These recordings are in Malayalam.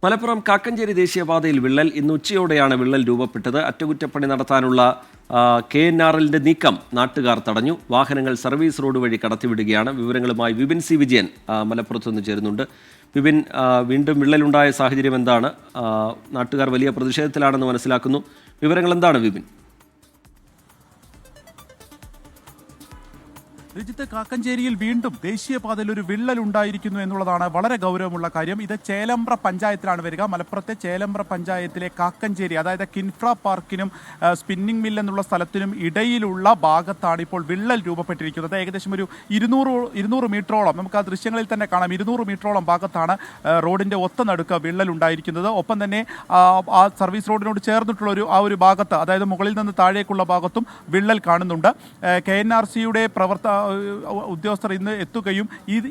മലപ്പുറം കാക്കഞ്ചേരി ദേശീയപാതയിൽ വിള്ളൽ. ഇന്ന് ഉച്ചയോടെയാണ് വിള്ളൽ രൂപപ്പെട്ടത്. അറ്റകുറ്റപ്പണി നടത്താനുള്ള KNRLന്റെ നീക്കം നാട്ടുകാർ തടഞ്ഞു. വാഹനങ്ങൾ സർവീസ് റോഡ് വഴി കടത്തിവിടുകയാണ്. വിവരങ്ങളുമായി വിപിൻ സി വിജയൻ മലപ്പുറത്ത് നിന്ന് ചേരുന്നുണ്ട്. വിപിൻ, വീണ്ടും വിള്ളലുണ്ടായ സാഹചര്യം എന്താണ്? നാട്ടുകാർ വലിയ പ്രതിഷേധത്തിലാണെന്ന് മനസ്സിലാക്കുന്നു. വിവരങ്ങൾ എന്താണ് വിപിൻ? രജിത്ത്, കാക്കഞ്ചേരിയിൽ വീണ്ടും ദേശീയപാതയിൽ ഒരു വിള്ളൽ ഉണ്ടായിരിക്കുന്നു എന്നുള്ളതാണ് വളരെ ഗൗരവമുള്ള കാര്യം. ഇത് ചേലമ്പ്ര പഞ്ചായത്തിലാണ് വരിക. മലപ്പുറത്തെ ചേലമ്പ്ര പഞ്ചായത്തിലെ കാക്കഞ്ചേരി, അതായത് കിൻഫ്ര പാർക്കിനും സ്പിന്നിംഗ് മിൽ എന്നുള്ള സ്ഥലത്തിനും ഇടയിലുള്ള ഭാഗത്താണ് ഇപ്പോൾ വിള്ളൽ രൂപപ്പെട്ടിരിക്കുന്നത്. ഏകദേശം ഒരു 200 മീറ്ററോളം, നമുക്ക് ആ ദൃശ്യങ്ങളിൽ തന്നെ കാണാം, 200 മീറ്ററോളം ഭാഗത്താണ് റോഡിന്റെ ഒത്തനടുക്ക് വിള്ളൽ ഉണ്ടായിരിക്കുന്നത്. ഒപ്പം തന്നെ ആ സർവീസ് റോഡിനോട് ചേർന്നിട്ടുള്ള ഒരു ഭാഗത്ത്, അതായത് മുകളിൽ നിന്ന് താഴേക്കുള്ള ഭാഗത്തും വിള്ളൽ കാണുന്നുണ്ട്. KNRCയുടെ ഉദ്യോഗസ്ഥർ ഇന്ന് എത്തുകയും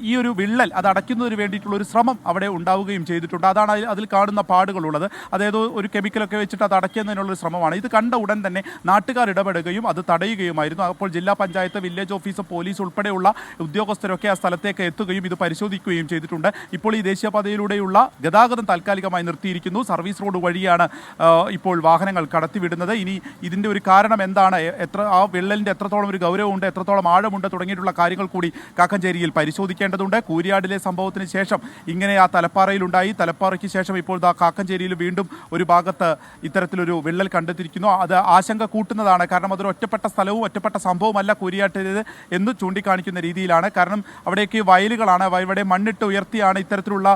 ഈ ഒരു വിള്ളൽ അത് അടയ്ക്കുന്നതിന് വേണ്ടിയിട്ടുള്ള ഒരു ശ്രമം അവിടെ ഉണ്ടാവുകയും ചെയ്തിട്ടുണ്ട്. അതാണ് അതിൽ കാണുന്ന പാടുകളുള്ളത്. അതായത് ഒരു കെമിക്കലൊക്കെ വെച്ചിട്ട് അത് അടയ്ക്കുന്നതിനുള്ളൊരു ശ്രമമാണ്. ഇത് കണ്ട ഉടൻ തന്നെ നാട്ടുകാർ ഇടപെടുകയും അത് തടയുകയുമായിരുന്നു. അപ്പോൾ ജില്ലാ പഞ്ചായത്ത്, വില്ലേജ് ഓഫീസർ, പോലീസ് ഉൾപ്പെടെയുള്ള ഉദ്യോഗസ്ഥരൊക്കെ ആ സ്ഥലത്തേക്ക് എത്തുകയും ഇത് പരിശോധിക്കുകയും ചെയ്തിട്ടുണ്ട്. ഇപ്പോൾ ഈ ദേശീയപാതയിലൂടെയുള്ള ഗതാഗതം താൽക്കാലികമായി നിർത്തിയിരിക്കുന്നു. സർവീസ് റോഡ് വഴിയാണ് ഇപ്പോൾ വാഹനങ്ങൾ കടത്തിവിടുന്നത്. ഇനി ഇതിൻ്റെ ഒരു കാരണം എന്താണ്, ആ വിള്ളലിൻ്റെ എത്രത്തോളം ഒരു ഗൗരവമുണ്ട്, എത്രത്തോളം ആഴമുണ്ട് തുടങ്ങിയിട്ടുള്ള കാര്യങ്ങൾ കൂടി കാക്കഞ്ചേരിയിൽ പരിശോധിക്കേണ്ടതുണ്ട്. കൂരിയാടിലെ സംഭവത്തിന് ശേഷം ഇങ്ങനെ ആ തലപ്പാറയിലുണ്ടായി. തലപ്പാറയ്ക്ക് ശേഷം ഇപ്പോൾ കാക്കഞ്ചേരിയിൽ വീണ്ടും ഒരു ഭാഗത്ത് ഇത്തരത്തിലൊരു വിള്ളൽ കണ്ടെത്തിയിരിക്കുന്നു. അത് ആശങ്ക കൂട്ടുന്നതാണ്. കാരണം അതൊരു ഒറ്റപ്പെട്ട സ്ഥലവും ഒറ്റപ്പെട്ട സംഭവമല്ല കൂരിയാട്ടേത് എന്ന് ചൂണ്ടിക്കാണിക്കുന്ന രീതിയിലാണ്. കാരണം അവിടേക്ക് വയലുകളാണ്, ഇവിടെ മണ്ണിട്ട് ഉയർത്തിയാണ് ഇത്തരത്തിലുള്ള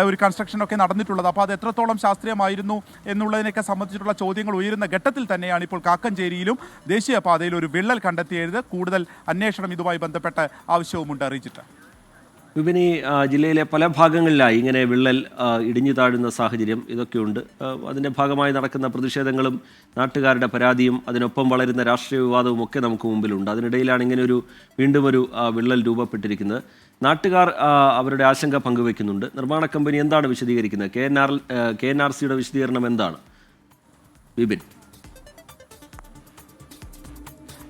ഒരു കൺസ്ട്രക്ഷനൊക്കെ നടന്നിട്ടുള്ളത്. അപ്പോൾ അത് എത്രത്തോളം ശാസ്ത്രീയമായിരുന്നു എന്നുള്ളതിനൊക്കെ സംബന്ധിച്ചിട്ടുള്ള ചോദ്യങ്ങൾ ഉയരുന്ന ഘട്ടത്തിൽ തന്നെയാണ് ഇപ്പോൾ കാക്കഞ്ചേരിയിലും ദേശീയപാതയിൽ ഒരു വിള്ളൽ കണ്ടെത്തിയത്. കൂടുതൽ അന്വേഷണം ഇതുമായി ബന്ധപ്പെട്ട് ആവശ്യവുമുണ്ട്. അറിയിച്ചിട്ട് വിപിനി, ജില്ലയിലെ പല ഭാഗങ്ങളിലായി ഇങ്ങനെ വിള്ളൽ ഇടിഞ്ഞു താഴുന്ന സാഹചര്യം ഇതൊക്കെയുണ്ട്. അതിൻ്റെ ഭാഗമായി നടക്കുന്ന പ്രതിഷേധങ്ങളും നാട്ടുകാരുടെ പരാതിയും അതിനൊപ്പം വളരുന്ന രാഷ്ട്രീയ വിവാദവും ഒക്കെ നമുക്ക് മുമ്പിലുണ്ട്. അതിനിടയിലാണ് ഇങ്ങനെ വീണ്ടും ഒരു വിള്ളൽ രൂപപ്പെട്ടിരിക്കുന്നത്. നാട്ടുകാർ അവരുടെ ആശങ്ക പങ്കുവെക്കുന്നുണ്ട്. നിർമ്മാണ കമ്പനി എന്താണ് വിശദീകരിക്കുന്നത്? KNRCയുടെ വിശദീകരണം എന്താണ് വിപിൻ?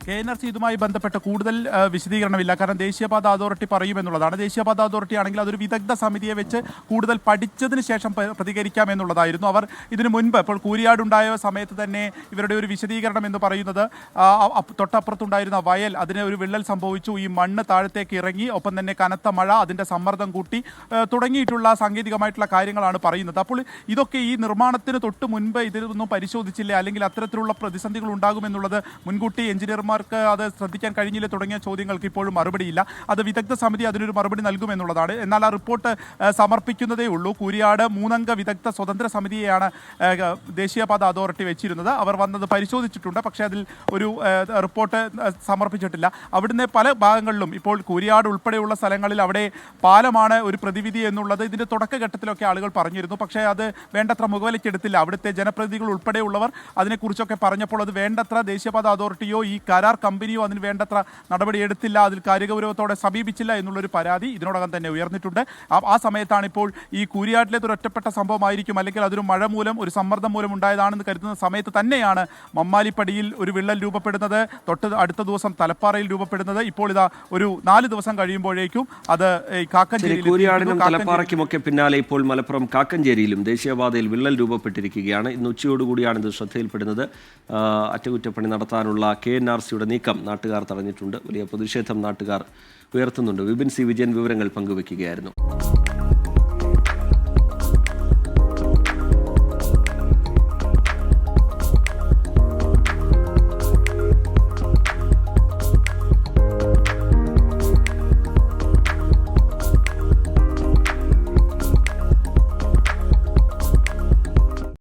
KNRC ഇതുമായി ബന്ധപ്പെട്ട് കൂടുതൽ വിശദീകരണമില്ല. കാരണം ദേശീയപാത അതോറിറ്റി പറയുമെന്നുള്ളതാണ്. ദേശീയപാത അതോറിറ്റി ആണെങ്കിൽ അതൊരു വിദഗ്ധ സമിതിയെ വെച്ച് കൂടുതൽ പഠിച്ചതിന് ശേഷം പ്രതികരിക്കാമെന്നുള്ളതായിരുന്നു. അവർ ഇതിനു മുൻപ്, ഇപ്പോൾ കൂരിയാടുണ്ടായ സമയത്ത് തന്നെ ഇവരുടെ ഒരു വിശദീകരണം എന്ന് പറയുന്നത് തൊട്ടപ്പുറത്തുണ്ടായിരുന്ന വയൽ, അതിന് ഒരു വിള്ളൽ സംഭവിച്ചു, ഈ മണ്ണ് താഴത്തേക്ക് ഇറങ്ങി, ഒപ്പം തന്നെ കനത്ത മഴ അതിൻ്റെ സമ്മർദ്ദം കൂട്ടി തുടങ്ങിയിട്ടുള്ള സാങ്കേതികമായിട്ടുള്ള കാര്യങ്ങളാണ് പറയുന്നത്. അപ്പോൾ ഇതൊക്കെ ഈ നിർമ്മാണത്തിന് തൊട്ട് മുൻപ് ഇതൊന്നും പരിശോധിച്ചില്ല, അല്ലെങ്കിൽ അത്തരത്തിലുള്ള പ്രതിസന്ധികൾ ഉണ്ടാകുമെന്നുള്ളത് മുൻകൂട്ടി എഞ്ചിനീയർമാർ അത് ശ്രദ്ധിക്കാൻ കഴിഞ്ഞില്ല തുടങ്ങിയ ചോദ്യങ്ങൾക്ക് ഇപ്പോഴും മറുപടിയില്ല. അത് വിദഗ്ധ സമിതി അതിനൊരു മറുപടി നൽകുമെന്നുള്ളതാണ്. എന്നാൽ ആ റിപ്പോർട്ട് സമർപ്പിക്കുന്നതേ ഉള്ളൂ. കൂരിയാട് 3 അംഗ വിദഗ്ധ സ്വതന്ത്ര സമിതിയെയാണ് ദേശീയപാത അതോറിറ്റി വെച്ചിരുന്നത്. അവർ വന്നത് പരിശോധിച്ചിട്ടുണ്ട്, പക്ഷേ അതിൽ ഒരു റിപ്പോർട്ട് സമർപ്പിച്ചിട്ടില്ല. അവിടുന്ന് പല ഭാഗങ്ങളിലും ഇപ്പോൾ കൂരിയാട് ഉൾപ്പെടെയുള്ള സ്ഥലങ്ങളിൽ അവിടെ പാലമാണ് ഒരു പ്രതിവിധി എന്നുള്ളത് ഇതിൻ്റെ തുടക്കഘട്ടത്തിലൊക്കെ ആളുകൾ പറഞ്ഞിരുന്നു. പക്ഷേ അത് വേണ്ടത്ര മുഖവിലക്കെടുത്തില്ല. അവിടുത്തെ ജനപ്രതിനിധികൾ ഉൾപ്പെടെയുള്ളവർ അതിനെക്കുറിച്ചൊക്കെ പറഞ്ഞപ്പോൾ അത് വേണ്ടത്ര ദേശീയപാത അതോറിറ്റിയോ ഈ കരാർ കമ്പനിയോ അതിന് വേണ്ടത്ര നടപടിയെടുത്തില്ല, അതിൽ കാര്യഗൗരവത്തോടെ സമീപിച്ചില്ല എന്നുള്ളൊരു പരാതി ഇതിനോടകം തന്നെ ഉയർന്നിട്ടുണ്ട്. ആ സമയത്താണ് ഇപ്പോൾ ഈ കൂരിയാട്ടിലെ ഒരു ഒറ്റപ്പെട്ട സംഭവമായിരിക്കും, അല്ലെങ്കിൽ അതൊരു മഴ മൂലം, ഒരു സമ്മർദ്ദം മൂലം ഉണ്ടായതാണെന്ന് കരുതുന്ന സമയത്ത് തന്നെയാണ് മമ്മാലിപ്പടിയിൽ ഒരു വിള്ളൽ രൂപപ്പെടുന്നത്, അടുത്ത ദിവസം തലപ്പാറയിൽ രൂപപ്പെടുന്നത്. ഇപ്പോൾ ഇതാ ഒരു 4 ദിവസം കഴിയുമ്പോഴേക്കും അത് കൂരിയാടിനും തലപ്പാറയ്ക്കുമൊക്കെ പിന്നാലെ ഇപ്പോൾ മലപ്പുറം കാക്കഞ്ചേരിയിലും ദേശീയപാതയിൽ വിള്ളൽ രൂപപ്പെട്ടിരിക്കുകയാണ്. ഇന്ന് ഉച്ചയോടുകൂടിയാണ് ഇത് ശ്രദ്ധയിൽപ്പെടുന്നത്. അറ്റകുറ്റപ്പണി നടത്താനുള്ള KNRCയുടെ നീക്കം നാട്ടുകാർ തടഞ്ഞിട്ടുണ്ട്. വലിയ പ്രതിഷേധം നാട്ടുകാർ ഉയർത്തുന്നുണ്ട്. വിപിൻ സി വിജയൻ വിവരങ്ങൾ പങ്കുവയ്ക്കുകയായിരുന്നു.